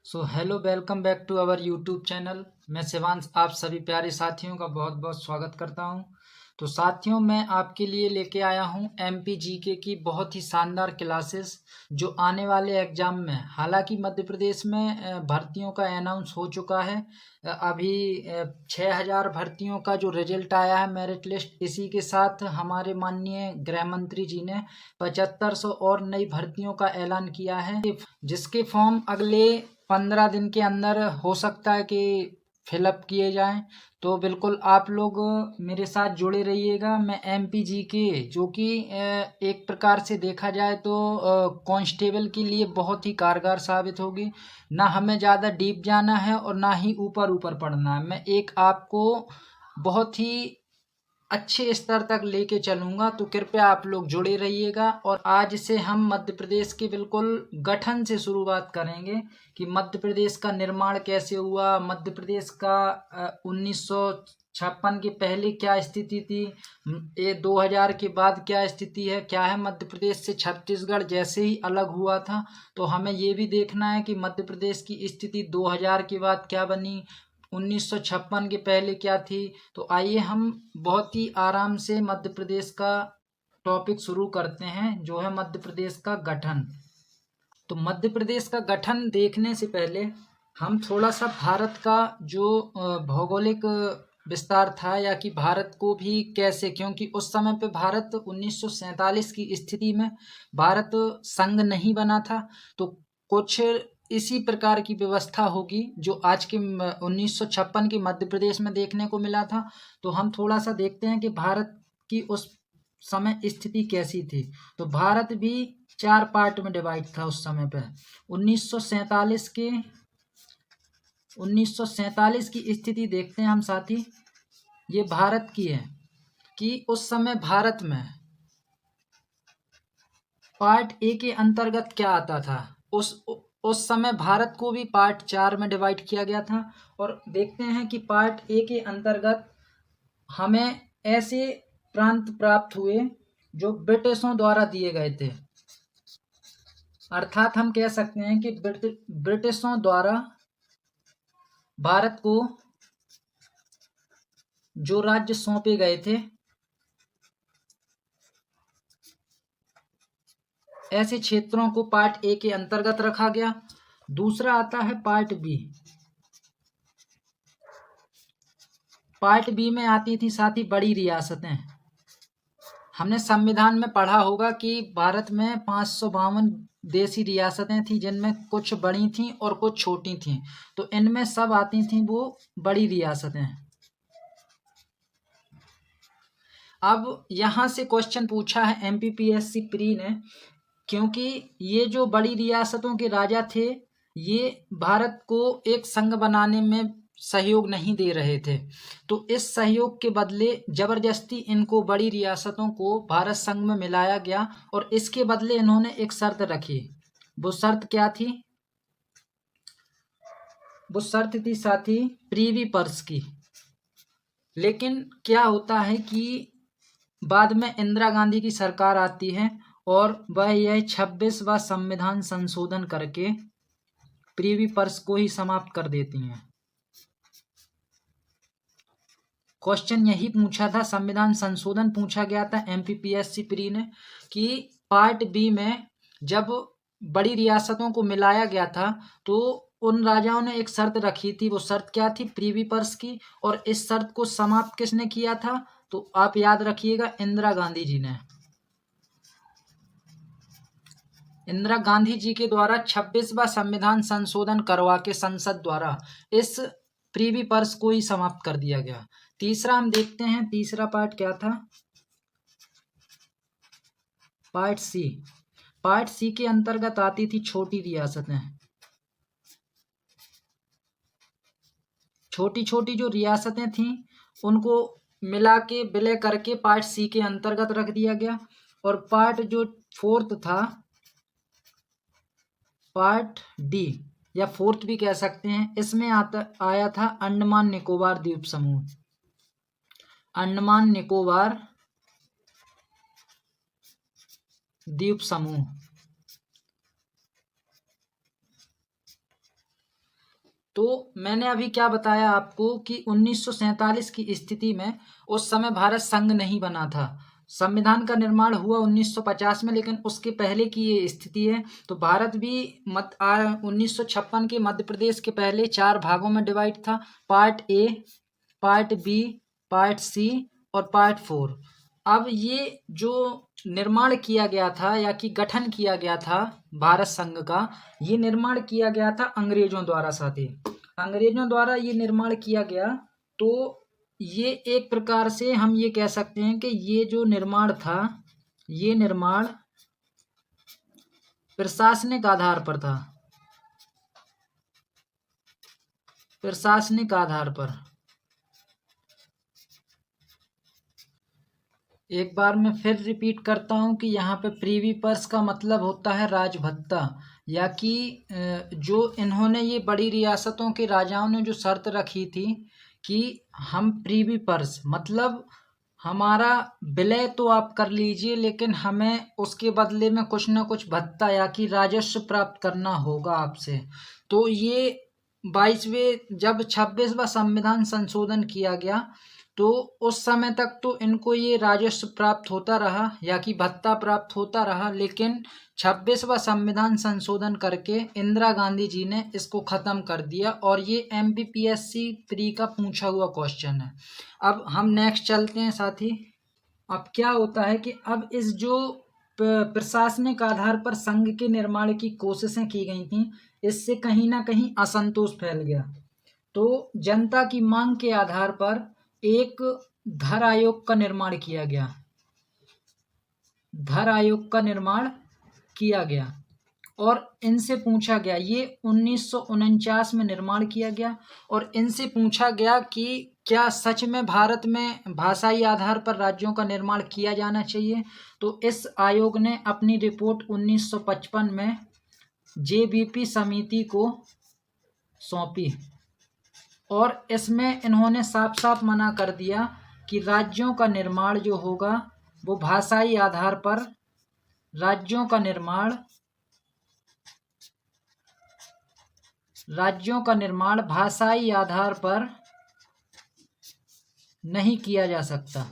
So hello welcome back to our YouTube channel. मैं शिवांश आप सभी प्यारे साथियों का बहुत बहुत स्वागत करता हूं। तो साथियों, मैं आपके लिए लेके आया हूं एमपी जीके की बहुत ही शानदार क्लासेस जो आने वाले एग्जाम में, हालांकि मध्य प्रदेश में भर्तियों का अनाउंस हो चुका है। अभी 6,000 भर्तियों का जो रिजल्ट आया है मेरिट लिस्ट, इसी के साथ हमारे माननीय गृह मंत्री जी ने 7500 और नई भर्तियों का ऐलान किया है, जिसके फॉर्म अगले 15 दिन के अंदर हो सकता है कि फिलअप किए जाएं। तो बिल्कुल आप लोग मेरे साथ जुड़े रहिएगा। मैं एमपी के जो कि एक प्रकार से देखा जाए तो कांस्टेबल के लिए बहुत ही कारगर साबित होगी। ना हमें ज़्यादा डीप जाना है और ना ही ऊपर ऊपर पढ़ना है। मैं एक आपको बहुत ही अच्छे स्तर तक लेके चलूँगा, तो कृपया आप लोग जुड़े रहिएगा। और आज से हम मध्य प्रदेश के बिल्कुल गठन से शुरुआत करेंगे कि मध्य प्रदेश का निर्माण कैसे हुआ, मध्य प्रदेश का 1956 के पहले क्या स्थिति थी, ये 2000 के बाद क्या स्थिति है, क्या है मध्य प्रदेश से छत्तीसगढ़ जैसे ही अलग हुआ था। तो हमें ये भी देखना है कि मध्य प्रदेश की स्थिति 2000 के बाद क्या बनी, 1956 के पहले क्या थी। तो आइए हम बहुत ही आराम से मध्य प्रदेश का टॉपिक शुरू करते हैं, जो है मध्य प्रदेश का गठन। तो मध्य प्रदेश का गठन देखने से पहले हम थोड़ा सा भारत का जो भौगोलिक विस्तार था, या कि भारत को भी कैसे, क्योंकि उस समय पे भारत 1947 की स्थिति में भारत संघ नहीं बना था। तो कुछ इसी प्रकार की व्यवस्था होगी जो आज के 1956 के मध्य प्रदेश में देखने को मिला था। तो हम थोड़ा सा देखते हैं कि भारत की उस समय स्थिति कैसी थी। तो भारत भी 4 पार्ट में डिवाइड था उस समय पे। 1947 के 1947 की स्थिति देखते हैं हम साथी। ये भारत की है कि उस समय भारत में पार्ट ए के अंतर्गत क्या आता था। उस समय भारत को भी पार्ट 4 में डिवाइड किया गया था। और देखते हैं कि पार्ट ए के अंतर्गत हमें ऐसे प्रांत प्राप्त हुए जो ब्रिटिशों द्वारा दिए गए थे। अर्थात हम कह सकते हैं कि ब्रिटिशों द्वारा भारत को जो राज्य सौंपे गए थे, ऐसे क्षेत्रों को पार्ट ए के अंतर्गत रखा गया। दूसरा आता है पार्ट बी। पार्ट बी में आती थी साथ ही बड़ी रियासतें। हमने संविधान में पढ़ा होगा कि भारत में 552 देशी रियासतें थी, जिनमें कुछ बड़ी थीं और कुछ छोटी थीं। तो इनमें सब आती थीं वो बड़ी रियासतें। अब यहाँ से क्वेश्चन पूछा है एमपीपीएससी प्री ने, क्योंकि ये जो बड़ी रियासतों के राजा थे, ये भारत को एक संघ बनाने में सहयोग नहीं दे रहे थे। तो इस सहयोग के बदले जबरदस्ती इनको बड़ी रियासतों को भारत संघ में मिलाया गया, और इसके बदले इन्होंने एक शर्त रखी। वो शर्त क्या थी? वो शर्त थी साथी प्रीवी पर्स की। लेकिन क्या होता है कि बाद में इंदिरा गांधी की सरकार आती है और वह यह 26वां संविधान संशोधन करके प्रीवी पर्स को ही समाप्त कर देती हैं। क्वेश्चन यही पूछा था, संविधान संशोधन पूछा गया था एमपीपीएससी प्री ने, कि पार्ट बी में जब बड़ी रियासतों को मिलाया गया था तो उन राजाओं ने एक शर्त रखी थी। वो शर्त क्या थी? प्रीवी पर्स की। और इस शर्त को समाप्त किसने किया था? तो आप याद रखिएगा, इंदिरा गांधी जी ने। इंदिरा गांधी जी के द्वारा 26वां संविधान संशोधन करवा के संसद द्वारा इस प्रीवी पर्स को ही समाप्त कर दिया गया। तीसरा हम देखते हैं, तीसरा पार्ट क्या था? पार्ट सी। पार्ट सी के अंतर्गत आती थी छोटी रियासतें। छोटी छोटी जो रियासतें थीं उनको मिला के विलय करके पार्ट सी के अंतर्गत रख दिया गया। और पार्ट जो फोर्थ था, पार्ट डी या फोर्थ भी कह सकते हैं, इसमें आया था अंडमान निकोबार द्वीप समूह। अंडमान निकोबार द्वीप समूह। तो मैंने अभी क्या बताया आपको कि 1947 की स्थिति में उस समय भारत संघ नहीं बना था। संविधान का निर्माण हुआ 1950 में, लेकिन उसके पहले की ये स्थिति है। तो भारत भी 1956 के मध्य प्रदेश के पहले 4 भागों में डिवाइड था। Part A, part B, part C और पार्ट 4। अब ये जो निर्माण किया गया था या कि गठन किया गया था भारत संघ का, ये निर्माण किया गया था अंग्रेजों द्वारा। साथी अंग्रेजों द्वारा ये निर्माण किया गया। तो ये एक प्रकार से हम ये कह सकते हैं कि ये जो निर्माण था, ये निर्माण प्रशासनिक आधार पर था। प्रशासनिक आधार पर। एक बार मैं फिर रिपीट करता हूं कि यहाँ पे प्रीवी पर्स का मतलब होता है राजभत्ता, या कि जो इन्होंने ये बड़ी रियासतों के राजाओं ने जो शर्त रखी थी कि हम प्रीवी पर्स मतलब हमारा विलय तो आप कर लीजिए, लेकिन हमें उसके बदले में कुछ ना कुछ भत्ता या कि राजस्व प्राप्त करना होगा आपसे। तो ये 22वें जब 26वां संविधान संशोधन किया गया, तो उस समय तक तो इनको ये राजस्व प्राप्त होता रहा या कि भत्ता प्राप्त होता रहा, लेकिन 26वां संविधान संशोधन करके इंदिरा गांधी जी ने इसको ख़त्म कर दिया। और ये MPPSC प्री का पूछा हुआ क्वेश्चन है। अब हम नेक्स्ट चलते हैं साथी। अब क्या होता है कि अब इस जो प्रशासनिक आधार पर संघ के निर्माण की कोशिशें की गई थी, इससे कहीं ना कहीं असंतोष फैल गया। तो जनता की मांग के आधार पर एक धर आयोग का निर्माण किया गया। धर आयोग का निर्माण किया गया और इनसे पूछा गया, ये 1949 में निर्माण किया गया और इनसे पूछा गया कि क्या सच में भारत में भाषाई आधार पर राज्यों का निर्माण किया जाना चाहिए। तो इस आयोग ने अपनी रिपोर्ट 1955 में JBP समिति को सौंपी और इसमें इन्होंने साफ साफ मना कर दिया कि राज्यों का निर्माण जो होगा वो भाषाई आधार पर, राज्यों का निर्माण भाषाई आधार पर नहीं किया जा सकता।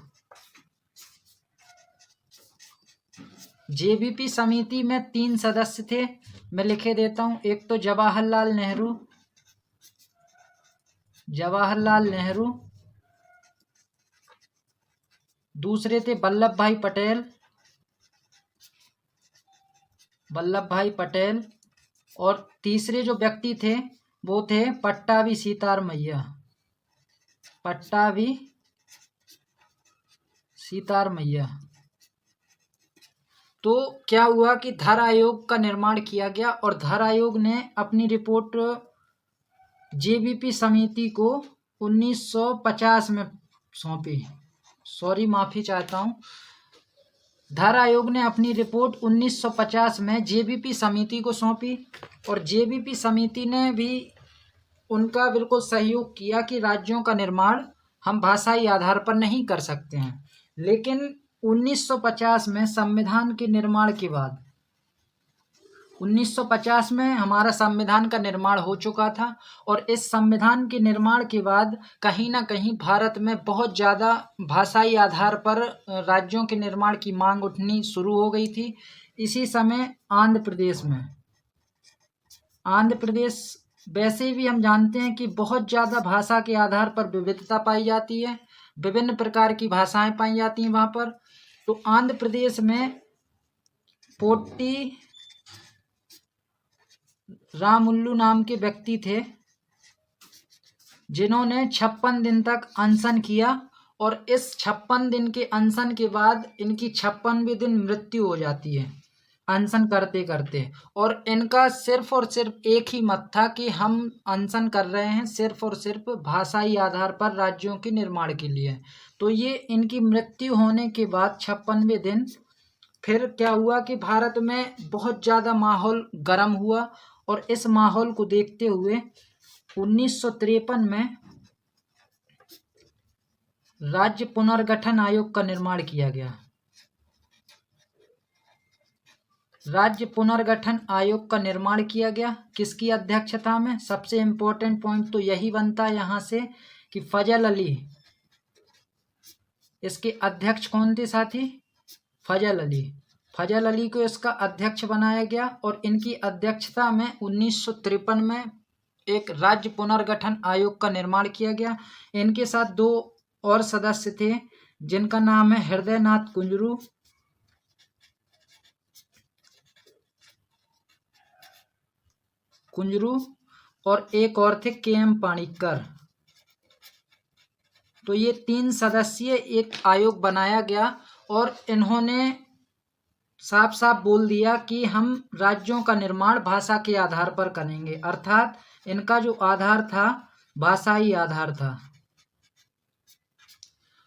JBP समिति में 3 सदस्य थे, मैं लिखे देता हूं। एक तो जवाहरलाल नेहरू, दूसरे थे वल्लभ भाई पटेल और तीसरे जो व्यक्ति थे वो थे पट्टाभी सीतारमैया। तो क्या हुआ कि धर आयोग का निर्माण किया गया और धर आयोग ने अपनी रिपोर्ट JBP समिति को 1950 में सौंपी। माफी चाहता हूँ। धर आयोग ने अपनी रिपोर्ट 1950 में JBP समिति को सौंपी और JBP समिति ने भी उनका बिल्कुल सहयोग किया कि राज्यों का निर्माण हम भाषाई आधार पर नहीं कर सकते हैं। लेकिन 1950 में संविधान के निर्माण के बाद 1950 में हमारा संविधान का निर्माण हो चुका था और इस संविधान के निर्माण के बाद कहीं ना कहीं भारत में बहुत ज़्यादा भाषाई आधार पर राज्यों के निर्माण की मांग उठनी शुरू हो गई थी। इसी समय आंध्र प्रदेश वैसे भी हम जानते हैं कि बहुत ज़्यादा भाषा के आधार पर विविधता पाई जाती है, विभिन्न प्रकार की भाषाएं पाई जाती हैं वहाँ पर। तो आंध्र प्रदेश में पोट्टी रामुल्लू नाम के व्यक्ति थे जिन्होंने 56 दिन तक अनशन किया और इस 56 दिन के अनशन के बाद इनकी 56वें दिन मृत्यु हो जाती है अनशन करते करते। और इनका सिर्फ और सिर्फ एक ही मत था कि हम अनशन कर रहे हैं सिर्फ और सिर्फ भाषाई आधार पर राज्यों के निर्माण के लिए। तो ये इनकी मृत्यु होने के बाद 56वें दिन फिर क्या हुआ कि भारत में बहुत ज़्यादा माहौल गर्म हुआ और इस माहौल को देखते हुए 1953 में राज्य पुनर्गठन आयोग का निर्माण किया गया। राज्य पुनर्गठन आयोग का निर्माण किया गया। किसकी अध्यक्षता में? सबसे इम्पोर्टेंट पॉइंट तो यही बनता है यहाँ से कि फजल अली, इसके अध्यक्ष कौन थे साथी? फजल अली। फजल अली को इसका अध्यक्ष बनाया गया और इनकी अध्यक्षता में 1953 में एक राज्य पुनर्गठन आयोग का निर्माण किया गया। इनके साथ 2 और सदस्य थे जिनका नाम है हृदयनाथ कुंजरू और एक और थे के.एम. पाणिक्कर। तो ये 3 सदस्यीय एक आयोग बनाया गया और इन्होंने साफ साफ बोल दिया कि हम राज्यों का निर्माण भाषा के आधार पर करेंगे, अर्थात इनका जो आधार था भाषाई आधार था।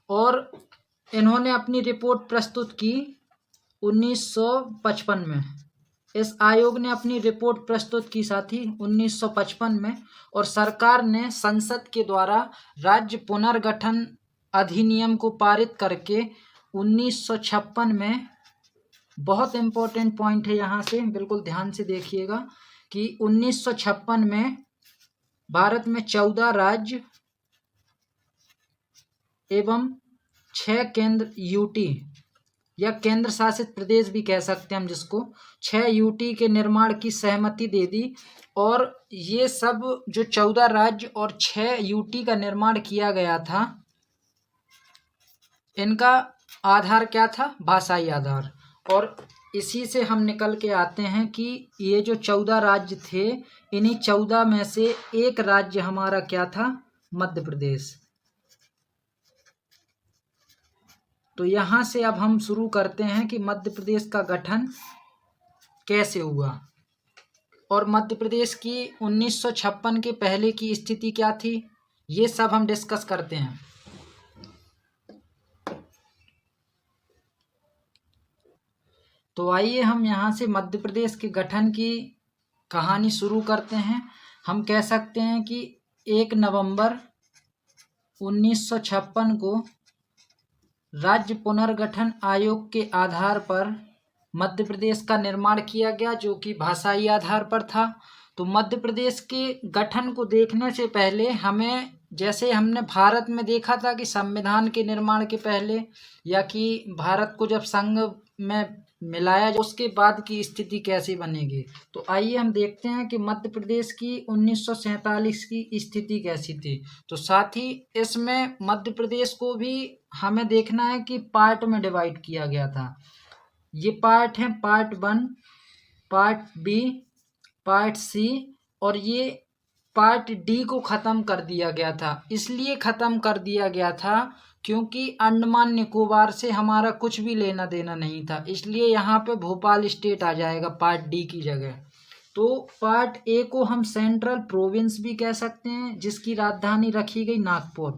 और इन्होंने अपनी रिपोर्ट प्रस्तुत की 1955 में। इस आयोग ने अपनी रिपोर्ट प्रस्तुत की साथी 1955 में और सरकार ने संसद के द्वारा राज्य पुनर्गठन अधिनियम को पारित करके 1956 में, बहुत इम्पोर्टेंट पॉइंट है यहाँ से, बिल्कुल ध्यान से देखिएगा कि 1956 में भारत में 14 राज्य एवं 6 केंद्र यूटी या केंद्र शासित प्रदेश भी कह सकते हैं हम जिसको, 6 यूटी के निर्माण की सहमति दे दी। और ये सब जो 14 राज्य और 6 यूटी का निर्माण किया गया था, इनका आधार क्या था? भाषाई आधार। और इसी से हम निकल के आते हैं कि ये जो 14 राज्य थे, इन्हीं 14 में से एक राज्य हमारा क्या था? मध्य प्रदेश। तो यहाँ से अब हम शुरू करते हैं कि मध्य प्रदेश का गठन कैसे हुआ और मध्य प्रदेश की 1956 के पहले की स्थिति क्या थी, ये सब हम डिस्कस करते हैं। तो आइए हम यहाँ से मध्य प्रदेश के गठन की कहानी शुरू करते हैं। हम कह सकते हैं कि 1 नवंबर 1956 को राज्य पुनर्गठन आयोग के आधार पर मध्य प्रदेश का निर्माण किया गया, जो कि भाषाई आधार पर था। तो मध्य प्रदेश के गठन को देखने से पहले हमें, जैसे हमने भारत में देखा था कि संविधान के निर्माण के पहले या कि भारत को जब संघ में मिलाया उसके बाद की स्थिति कैसी बनेगी, तो आइए हम देखते हैं कि मध्य प्रदेश की 1947 की स्थिति कैसी थी। तो साथ ही इसमें मध्य प्रदेश को भी हमें देखना है कि पार्ट में डिवाइड किया गया था। ये पार्ट है, part 1, part B, part C और ये पार्ट डी को ख़त्म कर दिया गया था। इसलिए ख़त्म कर दिया गया था क्योंकि अंडमान निकोबार से हमारा कुछ भी लेना देना नहीं था, इसलिए यहाँ पे भोपाल स्टेट आ जाएगा पार्ट डी की जगह। तो पार्ट ए को हम सेंट्रल प्रोविंस भी कह सकते हैं, जिसकी राजधानी रखी गई नागपुर।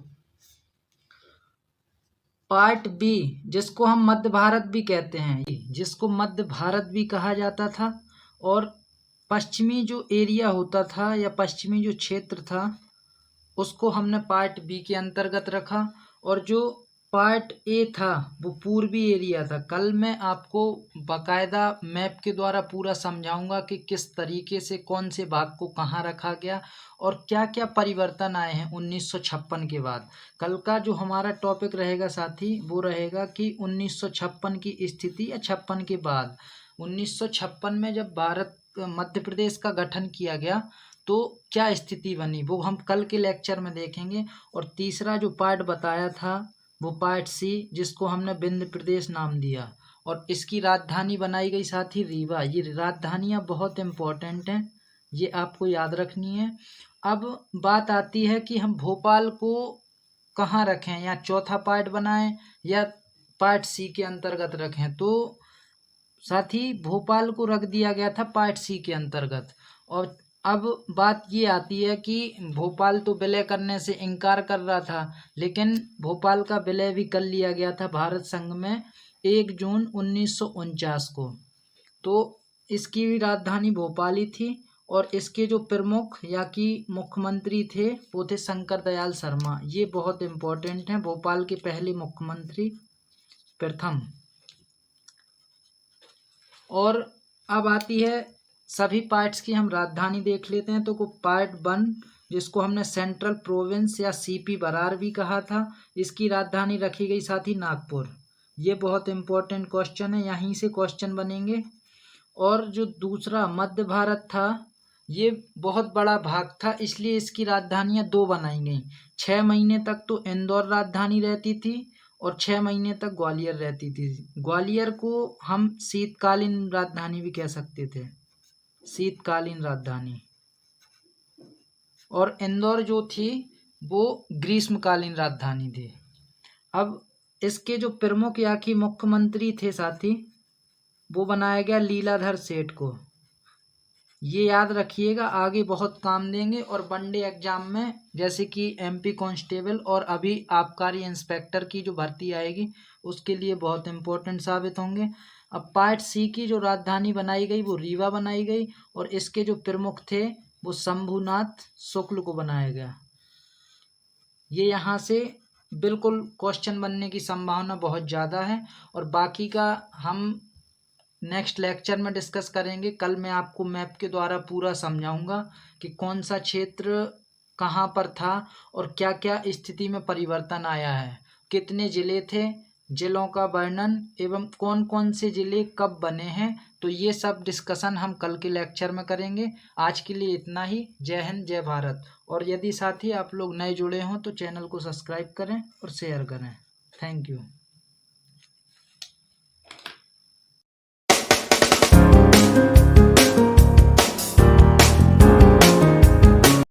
पार्ट बी, जिसको हम मध्य भारत भी कहते हैं, जिसको मध्य भारत भी कहा जाता था, और पश्चिमी जो एरिया होता था या पश्चिमी जो क्षेत्र था उसको हमने पार्ट बी के अंतर्गत रखा। और जो पार्ट ए था वो पूर्वी एरिया था। कल मैं आपको बाकायदा मैप के द्वारा पूरा समझाऊंगा कि किस तरीके से कौन से भाग को कहाँ रखा गया और क्या क्या परिवर्तन आए हैं 1956 के बाद। कल का जो हमारा टॉपिक रहेगा साथी वो रहेगा कि 1956 की स्थिति या 56 के बाद। 1956 में जब भारत मध्य प्रदेश का गठन किया गया तो क्या स्थिति बनी, वो हम कल के लेक्चर में देखेंगे। और तीसरा जो पार्ट बताया था वो पार्ट सी, जिसको हमने विंध्य प्रदेश नाम दिया, और इसकी राजधानी बनाई गई साथी रीवा। ये राजधानियाँ बहुत इम्पोर्टेंट हैं, ये आपको याद रखनी है। अब बात आती है कि हम भोपाल को कहाँ रखें, या चौथा पार्ट बनाएं या पार्ट सी के अंतर्गत रखें। तो साथी भोपाल को रख दिया गया था पार्ट सी के अंतर्गत। और अब बात ये आती है कि भोपाल तो विलय करने से इनकार कर रहा था, लेकिन भोपाल का विलय भी कर लिया गया था भारत संघ में 1 जून 1949 को। तो इसकी भी राजधानी भोपाल ही थी और इसके जो प्रमुख या कि मुख्यमंत्री थे वो थे शंकर दयाल शर्मा। ये बहुत इम्पोर्टेंट हैं, भोपाल के पहले मुख्यमंत्री प्रथम। और अब आती है सभी पार्ट्स की हम राजधानी देख लेते हैं। तो को पार्ट 1 जिसको हमने सेंट्रल प्रोविंस या सीपी बरार भी कहा था, इसकी राजधानी रखी गई साथी नागपुर। ये बहुत इंपॉर्टेंट क्वेश्चन है, यहीं से क्वेश्चन बनेंगे। और जो दूसरा मध्य भारत था, ये बहुत बड़ा भाग था, इसलिए इसकी राजधानियां 2 बनाई गई। 6 महीने तक तो इंदौर राजधानी रहती थी और 6 महीने तक ग्वालियर रहती थी। ग्वालियर को हम शीतकालीन राजधानी भी कह सकते थे, शीतकालीन राजधानी। और इंदौर जो थी वो ग्रीष्मकालीन राजधानी थी। अब इसके जो प्रमुख या कि मुख्यमंत्री थे साथी, वो बनाया गया लीलाधर सेठ को। ये याद रखिएगा, आगे बहुत काम देंगे। और वनडे एग्जाम में जैसे कि एमपी कांस्टेबल और अभी आबकारी इंस्पेक्टर की जो भर्ती आएगी उसके लिए बहुत इंपॉर्टेंट साबित होंगे। अब पार्ट सी की जो राजधानी बनाई गई वो रीवा बनाई गई और इसके जो प्रमुख थे वो शंभुनाथ शुक्ल को बनाया गया। ये यहाँ से बिल्कुल क्वेश्चन बनने की संभावना बहुत ज़्यादा है और बाकी का हम नेक्स्ट लेक्चर में डिस्कस करेंगे। कल मैं आपको मैप के द्वारा पूरा समझाऊंगा कि कौन सा क्षेत्र कहाँ पर था और क्या क्या स्थिति में परिवर्तन आया है, कितने जिले थे, जिलों का वर्णन एवं कौन कौन से जिले कब बने हैं। तो ये सब डिस्कशन हम कल के लेक्चर में करेंगे। आज के लिए इतना ही। जय हिंद, जय भारत। और यदि साथी आप लोग नए जुड़े हों तो चैनल को सब्सक्राइब करें और शेयर करें। Thank you.